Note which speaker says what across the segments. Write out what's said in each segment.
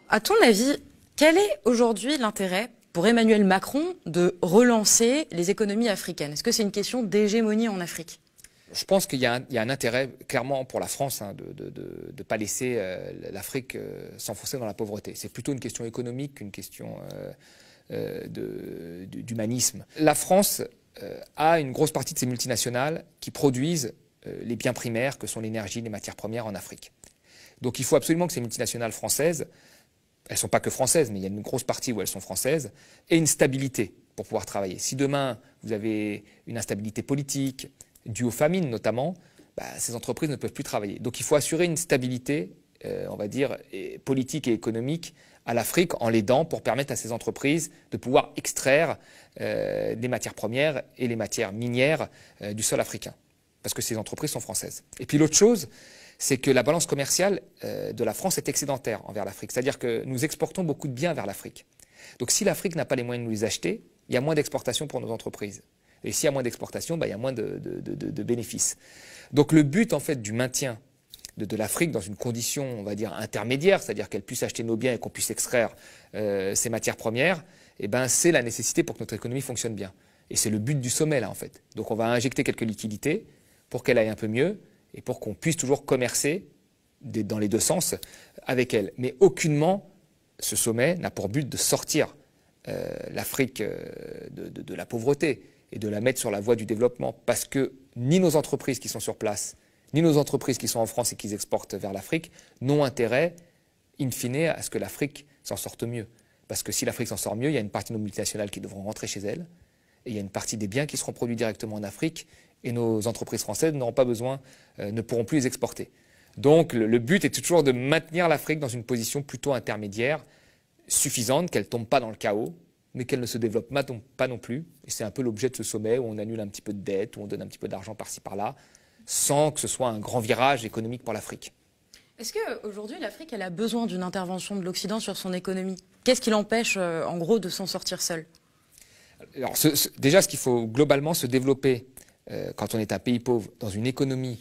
Speaker 1: À ton avis, quel est aujourd'hui l'intérêt pour Emmanuel Macron de relancer les économies africaines? Est-ce que c'est une question d'hégémonie en Afrique?
Speaker 2: Je pense qu'il y a un intérêt clairement pour la France de ne pas laisser l'Afrique s'enfoncer dans la pauvreté. C'est plutôt une question économique qu'une question d'humanisme. La France a une grosse partie de ses multinationales qui produisent les biens primaires que sont l'énergie, les matières premières en Afrique. Donc il faut absolument que ces multinationales françaises, elles ne sont pas que françaises, mais il y a une grosse partie où elles sont françaises, aient une stabilité pour pouvoir travailler. Si demain vous avez une instabilité politique, due aux famines notamment, ces entreprises ne peuvent plus travailler. Donc il faut assurer une stabilité, on va dire, politique et économique à l'Afrique en l'aidant pour permettre à ces entreprises de pouvoir extraire des matières premières et les matières minières du sol africain. Parce que ces entreprises sont françaises. Et puis l'autre chose, c'est que la balance commerciale de la France est excédentaire envers l'Afrique. C'est-à-dire que nous exportons beaucoup de biens vers l'Afrique. Donc si l'Afrique n'a pas les moyens de nous les acheter, il y a moins d'exportation pour nos entreprises. Et s'il y a moins d'exportation, il y a moins de bénéfices. Donc le but en fait du maintien de l'Afrique dans une condition, on va dire, intermédiaire, c'est-à-dire qu'elle puisse acheter nos biens et qu'on puisse extraire ces matières premières, c'est la nécessité pour que notre économie fonctionne bien. Et c'est le but du sommet là en fait. Donc on va injecter quelques liquidités pour qu'elle aille un peu mieux et pour qu'on puisse toujours commercer dans les deux sens avec elle. Mais aucunement, ce sommet n'a pour but de sortir l'Afrique de la pauvreté et de la mettre sur la voie du développement. Parce que ni nos entreprises qui sont sur place, ni nos entreprises qui sont en France et qui exportent vers l'Afrique n'ont intérêt, in fine, à ce que l'Afrique s'en sorte mieux. Parce que si l'Afrique s'en sort mieux, il y a une partie de nos multinationales qui devront rentrer chez elles, et il y a une partie des biens qui seront produits directement en Afrique, et nos entreprises françaises n'auront pas besoin, ne pourront plus les exporter. Donc le but est toujours de maintenir l'Afrique dans une position plutôt intermédiaire, suffisante, qu'elle ne tombe pas dans le chaos, mais qu'elle ne se développe pas non plus. Et c'est un peu l'objet de ce sommet où on annule un petit peu de dette, où on donne un petit peu d'argent par-ci par-là, sans que ce soit un grand virage économique pour l'Afrique.
Speaker 1: Est-ce qu'aujourd'hui, l'Afrique, elle a besoin d'une intervention de l'Occident sur son économie? Qu'est-ce qui l'empêche, en gros, de s'en sortir seule?
Speaker 2: Alors, déjà, ce qu'il faut globalement se développer quand on est un pays pauvre dans une économie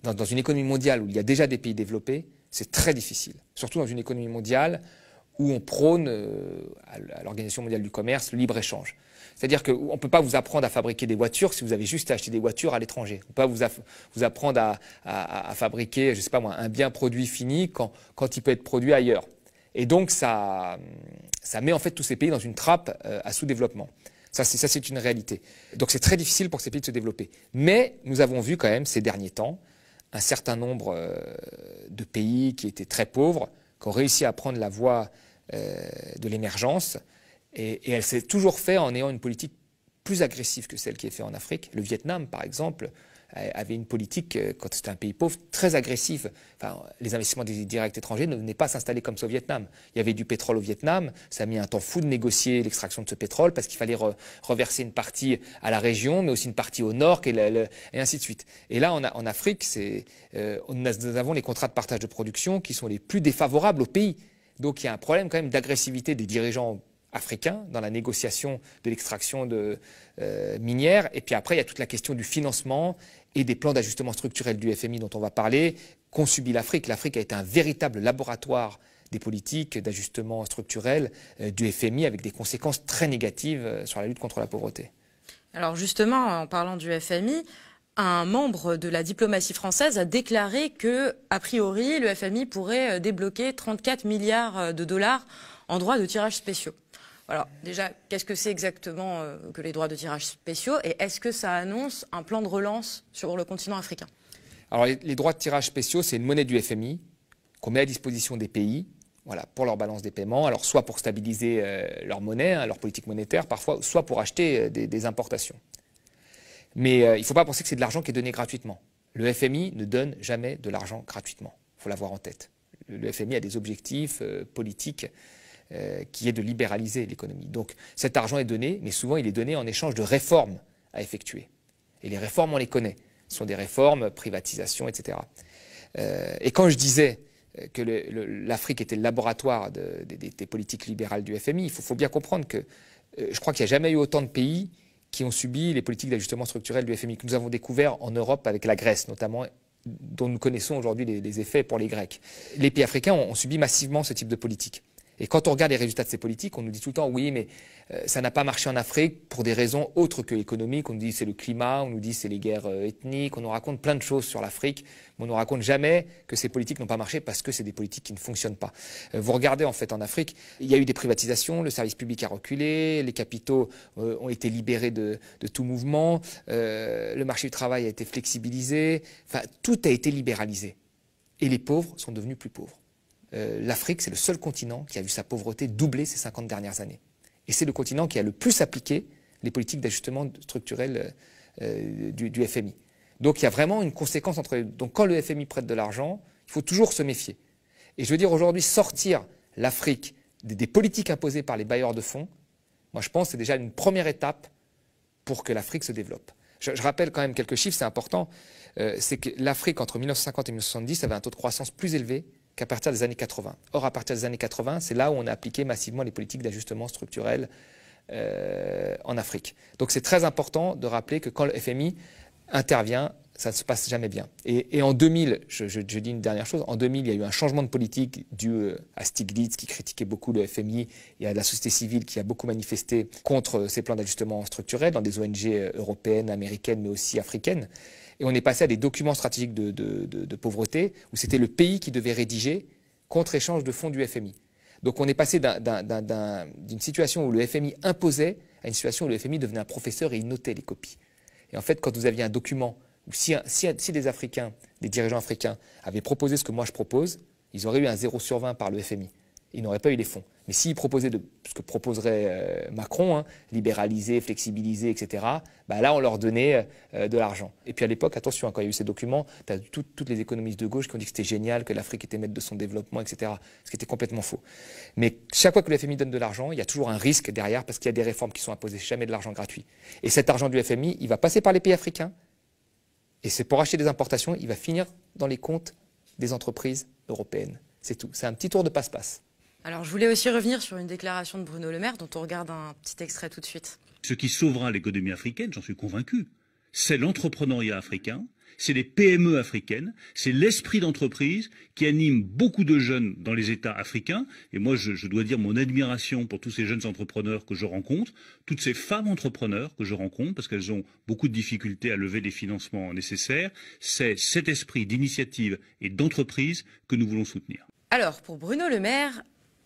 Speaker 2: dans une économie mondiale où il y a déjà des pays développés, c'est très difficile. Surtout dans une économie mondiale où on prône à l'Organisation mondiale du commerce le libre-échange. C'est-à-dire qu'on ne peut pas vous apprendre à fabriquer des voitures si vous avez juste acheté des voitures à l'étranger. On ne peut pas vous apprendre à fabriquer, je sais pas moi, un bien produit fini quand il peut être produit ailleurs. Et donc ça met en fait tous ces pays dans une trappe à sous-développement. Ça c'est une réalité. Donc c'est très difficile pour ces pays de se développer. Mais nous avons vu quand même ces derniers temps un certain nombre de pays qui étaient très pauvres, qui ont réussi à prendre la voie de l'émergence. Et elle s'est toujours fait en ayant une politique plus agressive que celle qui est faite en Afrique. Le Vietnam, par exemple, avait une politique, quand c'était un pays pauvre, très agressive. Enfin, les investissements directs étrangers ne venaient pas s'installer comme ça au Vietnam. Il y avait du pétrole au Vietnam, ça a mis un temps fou de négocier l'extraction de ce pétrole parce qu'il fallait reverser une partie à la région, mais aussi une partie au nord, et ainsi de suite. Et là, en Afrique, nous avons les contrats de partage de production qui sont les plus défavorables au pays. Donc il y a un problème quand même d'agressivité des dirigeants africains dans la négociation de l'extraction minière. Et puis après, il y a toute la question du financement et des plans d'ajustement structurel du FMI dont on va parler, qu'ont subi l'Afrique. L'Afrique a été un véritable laboratoire des politiques d'ajustement structurel du FMI avec des conséquences très négatives sur la lutte contre la pauvreté.
Speaker 1: Alors justement, en parlant du FMI, un membre de la diplomatie française a déclaré que, a priori, le FMI pourrait débloquer 34 milliards de dollars en droits de tirage spéciaux. Alors déjà, qu'est-ce que c'est exactement que les droits de tirage spéciaux et est-ce que ça annonce un plan de relance sur le continent africain?
Speaker 2: Alors les droits de tirage spéciaux, c'est une monnaie du FMI qu'on met à disposition des pays, voilà, pour leur balance des paiements, alors soit pour stabiliser leur monnaie, leur politique monétaire parfois, soit pour acheter des importations. Mais il ne faut pas penser que c'est de l'argent qui est donné gratuitement. Le FMI ne donne jamais de l'argent gratuitement, il faut l'avoir en tête. Le FMI a des objectifs politiques qui est de libéraliser l'économie. Donc cet argent est donné, mais souvent il est donné en échange de réformes à effectuer. Et les réformes, on les connaît. Ce sont des réformes, privatisation, etc. Et quand je disais que l'Afrique était le laboratoire des politiques libérales du FMI, il faut bien comprendre que je crois qu'il n'y a jamais eu autant de pays qui ont subi les politiques d'ajustement structurel du FMI que nous avons découvert en Europe avec la Grèce notamment dont nous connaissons aujourd'hui les effets pour les Grecs. Les pays africains ont subi massivement ce type de politique. Et quand on regarde les résultats de ces politiques, on nous dit tout le temps, oui, mais ça n'a pas marché en Afrique pour des raisons autres que économiques. On nous dit c'est le climat, on nous dit c'est les guerres ethniques, on nous raconte plein de choses sur l'Afrique, mais on ne nous raconte jamais que ces politiques n'ont pas marché parce que c'est des politiques qui ne fonctionnent pas. Vous regardez en fait en Afrique, il y a eu des privatisations, le service public a reculé, les capitaux ont été libérés de tout mouvement, le marché du travail a été flexibilisé, enfin tout a été libéralisé. Et les pauvres sont devenus plus pauvres. L'Afrique, c'est le seul continent qui a vu sa pauvreté doubler ces 50 dernières années. Et c'est le continent qui a le plus appliqué les politiques d'ajustement structurel du FMI. Donc il y a vraiment une conséquence entre les deux. Donc quand le FMI prête de l'argent, il faut toujours se méfier. Et je veux dire aujourd'hui, sortir l'Afrique des politiques imposées par les bailleurs de fonds, moi je pense que c'est déjà une première étape pour que l'Afrique se développe. Je rappelle quand même quelques chiffres, c'est important. C'est que l'Afrique, entre 1950 et 1970, avait un taux de croissance plus élevé qu'à partir des années 80. Or, à partir des années 80, c'est là où on a appliqué massivement les politiques d'ajustement structurel en Afrique. Donc c'est très important de rappeler que quand le FMI intervient, ça ne se passe jamais bien. Et en 2000, je dis une dernière chose, en 2000, il y a eu un changement de politique dû à Stiglitz qui critiquait beaucoup le FMI et à la société civile qui a beaucoup manifesté contre ces plans d'ajustement structurel dans des ONG européennes, américaines, mais aussi africaines. Et on est passé à des documents stratégiques de pauvreté où c'était le pays qui devait rédiger contre-échange de fonds du FMI. Donc on est passé d'une situation où le FMI imposait à une situation où le FMI devenait un professeur et il notait les copies. Et en fait, quand vous aviez un document où si des Africains, des dirigeants africains avaient proposé ce que moi je propose, ils auraient eu un 0 sur 20 par le FMI. Ils n'auraient pas eu les fonds. Mais s'ils proposaient ce que proposerait Macron, libéraliser, flexibiliser, etc., bah là, on leur donnait de l'argent. Et puis à l'époque, attention, quand il y a eu ces documents, tu as toutes les économistes de gauche qui ont dit que c'était génial, que l'Afrique était maître de son développement, etc., ce qui était complètement faux. Mais chaque fois que le FMI donne de l'argent, il y a toujours un risque derrière parce qu'il y a des réformes qui sont imposées, jamais de l'argent gratuit. Et cet argent du FMI, il va passer par les pays africains, et c'est pour acheter des importations, il va finir dans les comptes des entreprises européennes. C'est tout. C'est un petit tour de passe-passe.
Speaker 1: Alors, je voulais aussi revenir sur une déclaration de Bruno Le Maire, dont on regarde un petit extrait tout de suite.
Speaker 3: Ce qui sauvera l'économie africaine, j'en suis convaincu, c'est l'entrepreneuriat africain, c'est les PME africaines, c'est l'esprit d'entreprise qui anime beaucoup de jeunes dans les États africains. Et moi, je dois dire mon admiration pour tous ces jeunes entrepreneurs que je rencontre, toutes ces femmes entrepreneurs que je rencontre, parce qu'elles ont beaucoup de difficultés à lever les financements nécessaires. C'est cet esprit d'initiative et d'entreprise que nous voulons soutenir.
Speaker 1: Alors, pour Bruno Le Maire,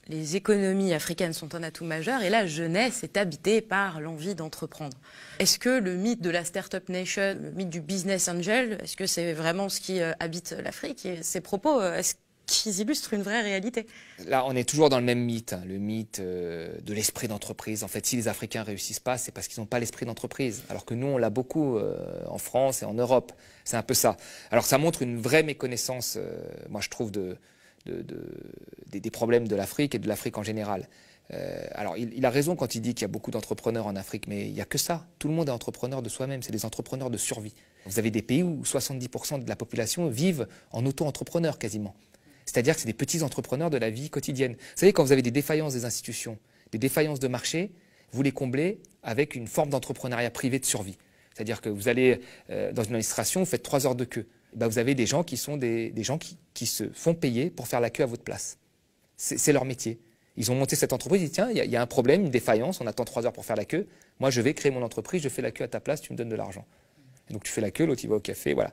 Speaker 1: les économies africaines sont un atout majeur et la jeunesse est habitée par l'envie d'entreprendre. Est-ce que le mythe de la Startup Nation, le mythe du business angel, est-ce que c'est vraiment ce qui habite l'Afrique? Et ces propos, est-ce qu'ils illustrent une vraie réalité?
Speaker 2: Là, on est toujours dans le même mythe, le mythe de l'esprit d'entreprise. En fait, si les Africains ne réussissent pas, c'est parce qu'ils n'ont pas l'esprit d'entreprise. Alors que nous, on l'a beaucoup en France et en Europe. C'est un peu ça. Alors ça montre une vraie méconnaissance, moi je trouve, des problèmes de l'Afrique et de l'Afrique en général. Alors, il a raison quand il dit qu'il y a beaucoup d'entrepreneurs en Afrique, mais il n'y a que ça. Tout le monde est entrepreneur de soi-même, c'est des entrepreneurs de survie. Vous avez des pays où 70% de la population vivent en auto-entrepreneur quasiment. C'est-à-dire que c'est des petits entrepreneurs de la vie quotidienne. Vous savez, quand vous avez des défaillances des institutions, des défaillances de marché, vous les comblez avec une forme d'entrepreneuriat privé de survie. C'est-à-dire que vous allez dans une administration, vous faites 3 heures de queue. Ben, vous avez des gens qui sont des gens qui se font payer pour faire la queue à votre place. C'est leur métier. Ils ont monté cette entreprise, ils disent tiens, il y a un problème, une défaillance, on attend 3 heures pour faire la queue. Moi, je vais créer mon entreprise, je fais la queue à ta place, tu me donnes de l'argent. Donc tu fais la queue, l'autre il va au café, voilà.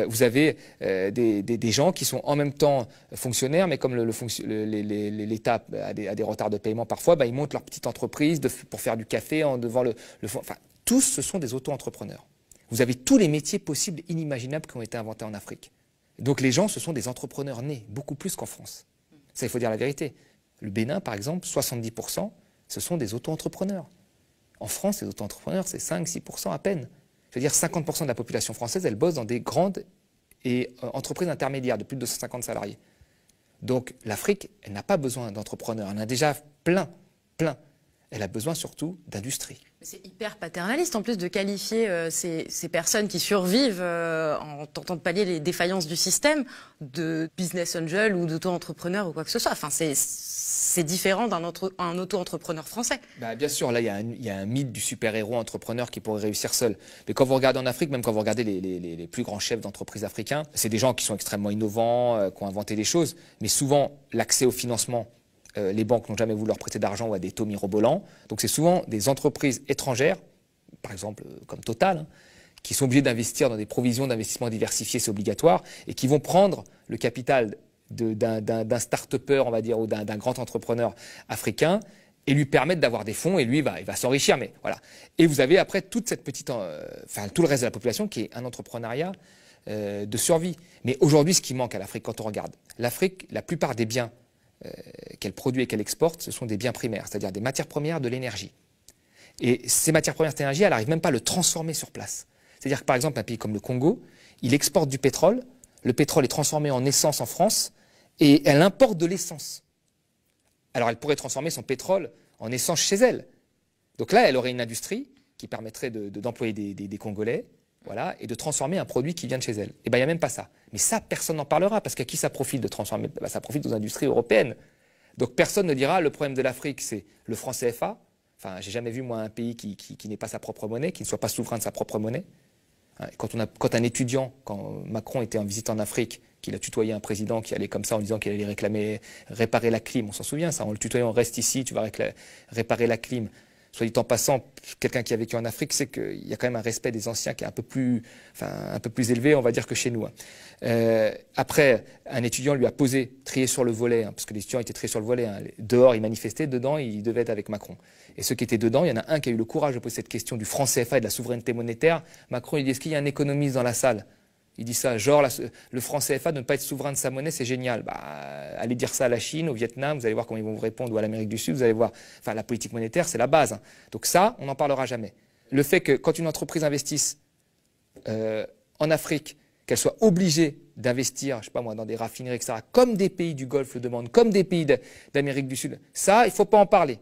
Speaker 2: Vous avez des gens qui sont en même temps fonctionnaires, mais comme l'État a des retards de paiement parfois, ben, ils montent leur petite entreprise pour faire du café devant le fond. Enfin, tous, ce sont des auto-entrepreneurs. Vous avez tous les métiers possibles, inimaginables qui ont été inventés en Afrique. Donc les gens, ce sont des entrepreneurs nés, beaucoup plus qu'en France. Ça, il faut dire la vérité. Le Bénin, par exemple, 70%, ce sont des auto-entrepreneurs. En France, les auto-entrepreneurs, c'est 5-6% à peine. Je veux dire, 50% de la population française, elle bosse dans des grandes entreprises intermédiaires de plus de 250 salariés. Donc l'Afrique, elle n'a pas besoin d'entrepreneurs. Elle en a déjà plein. elle a besoin surtout d'industrie.
Speaker 1: C'est hyper paternaliste en plus de qualifier ces personnes qui survivent en tentant de pallier les défaillances du système de business angel ou d'auto-entrepreneur ou quoi que ce soit. Enfin, c'est différent d'un auto-entrepreneur français.
Speaker 2: Bah, bien sûr, là, il y a un mythe du super-héros entrepreneur qui pourrait réussir seul. Mais quand vous regardez en Afrique, même quand vous regardez les plus grands chefs d'entreprise africains, c'est des gens qui sont extrêmement innovants, qui ont inventé des choses. Mais souvent, l'accès au financement, les banques n'ont jamais voulu leur prêter d'argent ou à des taux mirobolants. Donc c'est souvent des entreprises étrangères, par exemple comme Total, hein, qui sont obligées d'investir dans des provisions d'investissement diversifiées, c'est obligatoire, et qui vont prendre le capital d'un start-upper, on va dire, ou d'un grand entrepreneur africain, et lui permettre d'avoir des fonds, et lui, il va s'enrichir. Mais voilà. Et vous avez après toute cette petite, tout le reste de la population qui est un entrepreneuriat de survie. Mais aujourd'hui, ce qui manque à l'Afrique, quand on regarde, l'Afrique, la plupart des biens qu'elle produit et qu'elle exporte, ce sont des biens primaires, c'est-à-dire des matières premières, de l'énergie. Et ces matières premières, cette énergie, elle n'arrive même pas à le transformer sur place. C'est-à-dire que par exemple, un pays comme le Congo, il exporte du pétrole, le pétrole est transformé en essence en France, et elle importe de l'essence. Alors elle pourrait transformer son pétrole en essence chez elle. Donc là, elle aurait une industrie qui permettrait d'employer des Congolais, voilà, et de transformer un produit qui vient de chez elle. Et bien, il n'y a même pas ça. Mais ça, personne n'en parlera, parce qu'à qui ça profite de transformer? Ça profite aux industries européennes. Donc personne ne dira, le problème de l'Afrique, c'est le franc CFA. Enfin, j'ai jamais vu, moi, un pays qui n'ait pas sa propre monnaie, qui ne soit pas souverain de sa propre monnaie. Quand un étudiant, quand Macron était en visite en Afrique, qu'il a tutoyé un président qui allait comme ça en disant qu'il allait réparer la clim, on s'en souvient, ça, on le tutoyait, on reste ici, tu vas réparer la clim. Soit dit en passant, quelqu'un qui a vécu en Afrique sait qu'il y a quand même un respect des anciens qui est un peu plus élevé, on va dire, que chez nous. Après, un étudiant lui a posé, trié sur le volet, parce que les étudiants étaient triés sur le volet. Dehors, ils manifestaient, dedans, ils devaient être avec Macron. Et ceux qui étaient dedans, il y en a un qui a eu le courage de poser cette question du franc CFA et de la souveraineté monétaire. Macron, il dit, est-ce qu'il y a un économiste dans la salle? Il dit ça, genre le franc CFA, de ne pas être souverain de sa monnaie, c'est génial. Bah, allez dire ça à la Chine, au Vietnam, vous allez voir comment ils vont vous répondre, ou à l'Amérique du Sud, vous allez voir. Enfin, la politique monétaire, c'est la base. Donc ça, on n'en parlera jamais. Le fait que quand une entreprise investisse en Afrique, qu'elle soit obligée d'investir, je sais pas moi, dans des raffineries, etc., comme des pays du Golfe le demandent, comme des pays d'Amérique du Sud, ça, il ne faut pas en parler.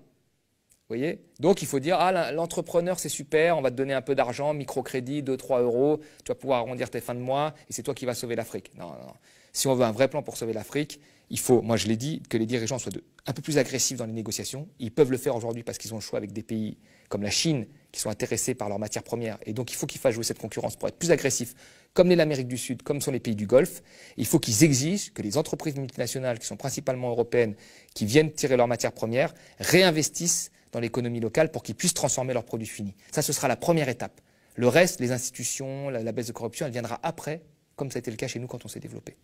Speaker 2: Vous voyez? Donc il faut dire, ah, l'entrepreneur c'est super, on va te donner un peu d'argent, microcrédit, 2-3 euros, tu vas pouvoir arrondir tes fins de mois et c'est toi qui vas sauver l'Afrique. Non, non, non. Si on veut un vrai plan pour sauver l'Afrique, il faut, moi je l'ai dit, que les dirigeants soient un peu plus agressifs dans les négociations. Ils peuvent le faire aujourd'hui parce qu'ils ont le choix avec des pays comme la Chine qui sont intéressés par leurs matières premières. Et donc il faut qu'ils fassent jouer cette concurrence pour être plus agressifs, comme l'Amérique du Sud, comme sont les pays du Golfe. Il faut qu'ils exigent que les entreprises multinationales, qui sont principalement européennes, qui viennent tirer leurs matières premières, réinvestissent dans l'économie locale pour qu'ils puissent transformer leurs produits finis. Ça, ce sera la première étape. Le reste, les institutions, la baisse de corruption, elle viendra après, comme ça a été le cas chez nous quand on s'est développé.